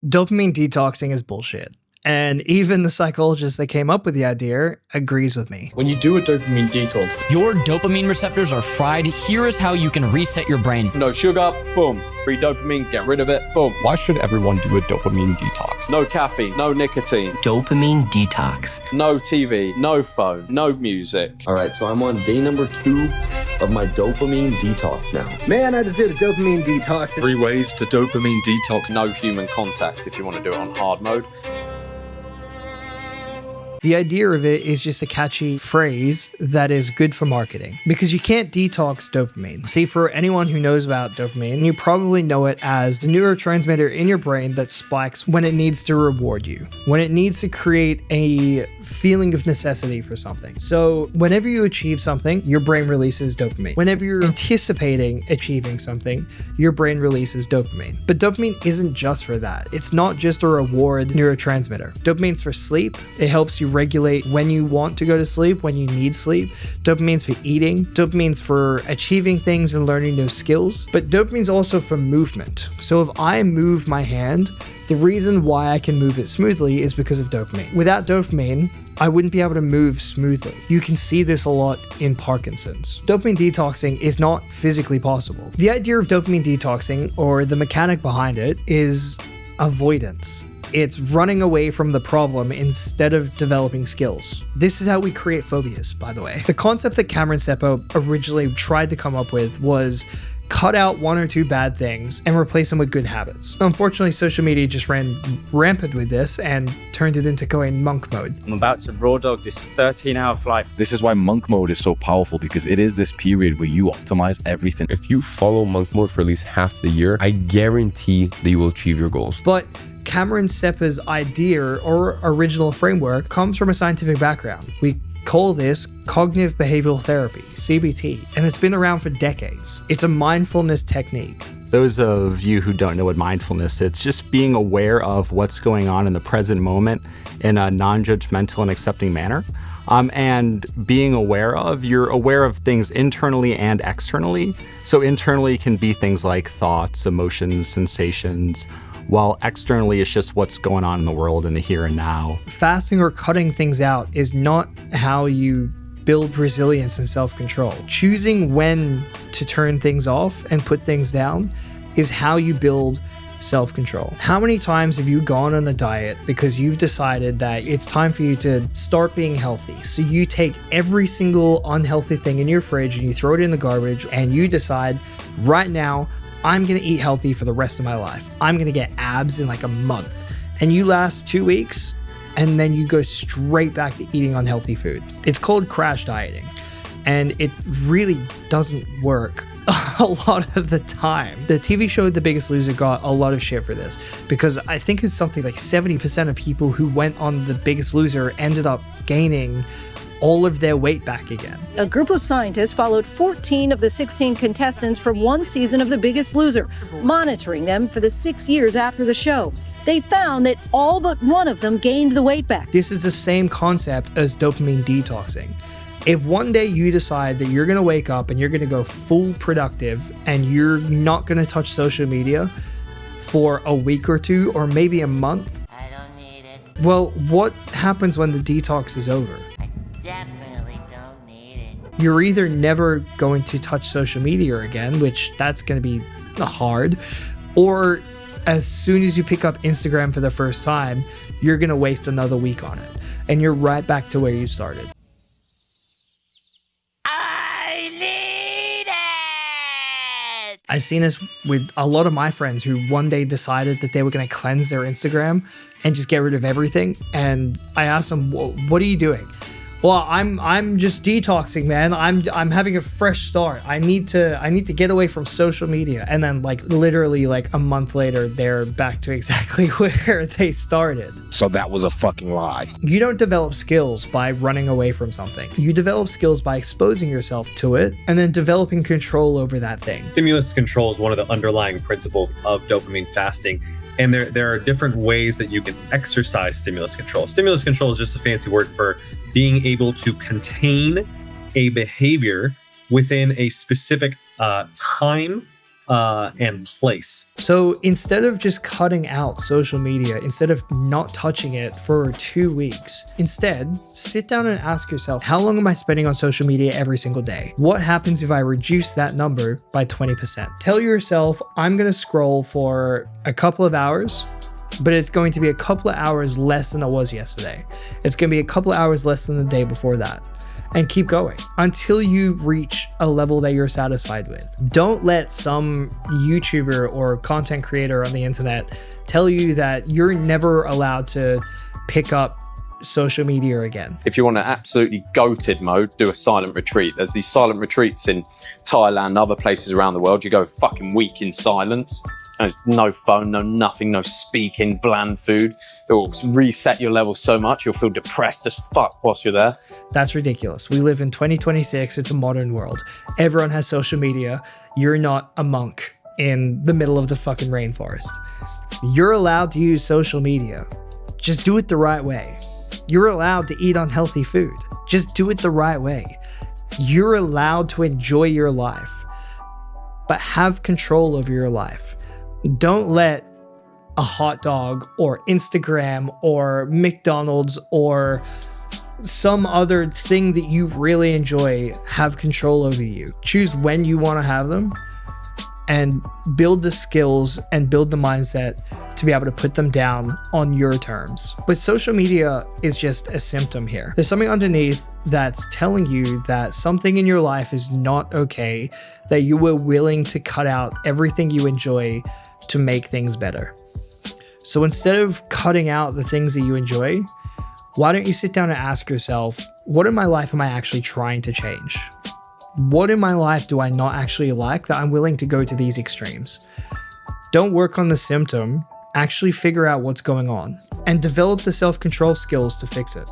Dopamine detoxing is bullshit. And even the psychologist that came up with the idea agrees with me. When you do a dopamine detox, your dopamine receptors are fried. Here is how you can reset your brain. No sugar, boom. Free dopamine, get rid of it, boom. Why should everyone do a dopamine detox? No caffeine, no nicotine. Dopamine detox. No TV, no phone, no music. All right, so I'm on day number 2 of my dopamine detox now. Man, I just did a dopamine detox. 3 ways to dopamine detox. No human contact if you want to do it on hard mode. The idea of it is just a catchy phrase that is good for marketing because you can't detox dopamine. See, for anyone who knows about dopamine, you probably know it as the neurotransmitter in your brain that spikes when it needs to reward you, when it needs to create a feeling of necessity for something. So whenever you achieve something, your brain releases dopamine. Whenever you're anticipating achieving something, your brain releases dopamine. But dopamine isn't just for that. It's not just a reward neurotransmitter. Dopamine's for sleep. It helps you regulate when you want to go to sleep, when you need sleep. Dopamine's for eating. Dopamine's for achieving things and learning new skills. But dopamine's also for movement. So if I move my hand, the reason why I can move it smoothly is because of dopamine. Without dopamine, I wouldn't be able to move smoothly. You can see this a lot in Parkinson's. Dopamine detoxing is not physically possible. The idea of dopamine detoxing, or the mechanic behind it, is avoidance. It's running away from the problem instead of developing skills. This is how we create phobias, by the way. The concept that Cameron Seppo originally tried to come up with was cut out 1 or 2 bad things and replace them with good habits. Unfortunately, social media just ran rampant with this and turned it into going monk mode. I'm about to raw dog this 13-hour flight. This is why monk mode is so powerful, because it is this period where you optimize everything. If you follow monk mode for at least half the year, I guarantee that you will achieve your goals. But Cameron Seppa's idea or original framework comes from a scientific background. We call this cognitive behavioral therapy, CBT, and it's been around for decades. It's a mindfulness technique. Those of you who don't know what mindfulness is, it's just being aware of what's going on in the present moment in a non-judgmental and accepting manner. And being you're aware of things internally and externally. So internally can be things like thoughts, emotions, sensations, while externally it's just what's going on in the world in the here and now. Fasting or cutting things out is not how you build resilience and self-control. Choosing when to turn things off and put things down is how you build self-control. How many times have you gone on a diet because you've decided that it's time for you to start being healthy? So you take every single unhealthy thing in your fridge and you throw it in the garbage and you decide right now, I'm gonna eat healthy for the rest of my life. I'm gonna get abs in like a month. And you last 2 weeks and then you go straight back to eating unhealthy food. It's called crash dieting. And it really doesn't work a lot of the time. The TV show The Biggest Loser got a lot of shit for this because I think it's something like 70% of people who went on The Biggest Loser ended up gaining all of their weight back again. A group of scientists followed 14 of the 16 contestants from one season of The Biggest Loser, monitoring them for the 6 years after the show. They found that all but one of them gained the weight back. This is the same concept as dopamine detoxing. If one day you decide that you're gonna wake up and you're gonna go full productive and you're not gonna touch social media for a week or 2 or maybe a month, I don't need it. Well, what happens when the detox is over? Definitely don't need it. You're either never going to touch social media again, which that's going to be hard, or as soon as you pick up Instagram for the first time, you're going to waste another week on it. And you're right back to where you started. I need it! I've seen this with a lot of my friends who one day decided that they were going to cleanse their Instagram and just get rid of everything. And I asked them, what are you doing? Well, I'm just detoxing, man. I'm having a fresh start. I need to get away from social media. And then like literally like a month later, they're back to exactly where they started. So that was a fucking lie. You don't develop skills by running away from something. You develop skills by exposing yourself to it and then developing control over that thing. Stimulus control is one of the underlying principles of dopamine fasting. And there are different ways that you can exercise stimulus control. Stimulus control is just a fancy word for being able to contain a behavior within a specific time and place. So instead of just cutting out social media, instead of not touching it for 2 weeks, instead sit down and ask yourself, how long am I spending on social media every single day? What happens if I reduce that number by 20%? Tell yourself, I'm going to scroll for a couple of hours, but it's going to be a couple of hours less than it was yesterday. It's going to be a couple of hours less than the day before that. And keep going until you reach a level that you're satisfied with. Don't let some YouTuber or content creator on the internet tell you that you're never allowed to pick up social media again. If you want to absolutely goated mode, do a silent retreat. There's these silent retreats in Thailand and other places around the world. You go fucking week in silence. There's no phone, no nothing, no speaking, bland food. It will reset your level so much, you'll feel depressed as fuck whilst you're there. That's ridiculous. We live in 2026. It's a modern world. Everyone has social media. You're not a monk in the middle of the fucking rainforest. You're allowed to use social media. Just do it the right way. You're allowed to eat unhealthy food. Just do it the right way. You're allowed to enjoy your life, but have control over your life. Don't let a hot dog or Instagram or McDonald's or some other thing that you really enjoy have control over you. Choose when you want to have them and build the skills and build the mindset to be able to put them down on your terms. But social media is just a symptom here. There's something underneath that's telling you that something in your life is not okay, that you were willing to cut out everything you enjoy to make things better. So instead of cutting out the things that you enjoy, why don't you sit down and ask yourself, what in my life am I actually trying to change? What in my life do I not actually like that I'm willing to go to these extremes? Don't work on the symptom, actually figure out what's going on and develop the self-control skills to fix it.